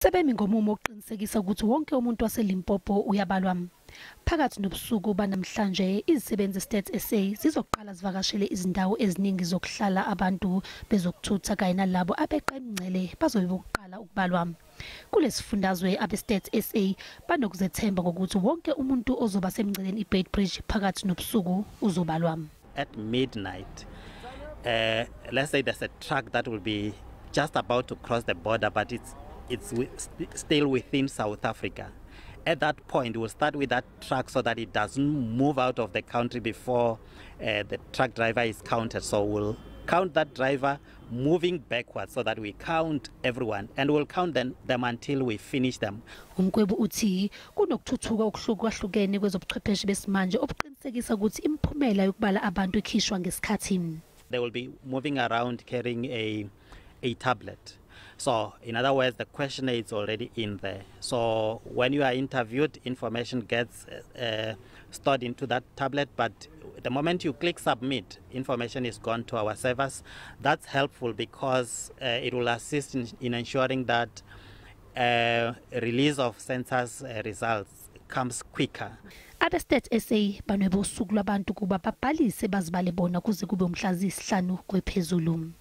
Sebemi ngomumo ukuqinisekisa ukuthi wonke umuntu wase-Limpopo uyabalwa. Phakathi nobusuku namhlanje izisebenzi Stats SA zizoqala zivakashele izindawo eziningi zokuhlala abantu bezokuthutha kanye nalabo abeqemngcele bazobe bokuqala ukubalwa. Kulesifundazwe Abe Stats SA banokuzethemba ngokuthi wonke umuntu ozoba semngceleni iBait Bridge phakathi nobusuku uzobalwa. At midnight, let's say there's a truck that will be just about to cross the border, but it's still within South Africa. At that point, we'll start with that truck so that it doesn't move out of the country before the truck driver is counted. So we'll count that driver moving backwards so that we count everyone, and we'll count them until we finish them. Umqwebu uthi kunokuthuthuka okuhlukahlukene kwezobuchwepheshe besimanje obuqinisekisa ukuthi imiphumela yokubala abantu ikhishwa ngesikhathi. They will be moving around carrying a tablet. So in other words, the questionnaire is already in there. So when you are interviewed, information gets stored into that tablet, but the moment you click submit, information is gone to our servers. That's helpful because it will assist in ensuring that release of census results comes quicker. Abe Stats SA banweba usuku lwabantu kuba babhalise bazibale bona kuze kube umhla ziyisihlanu kwephezulu.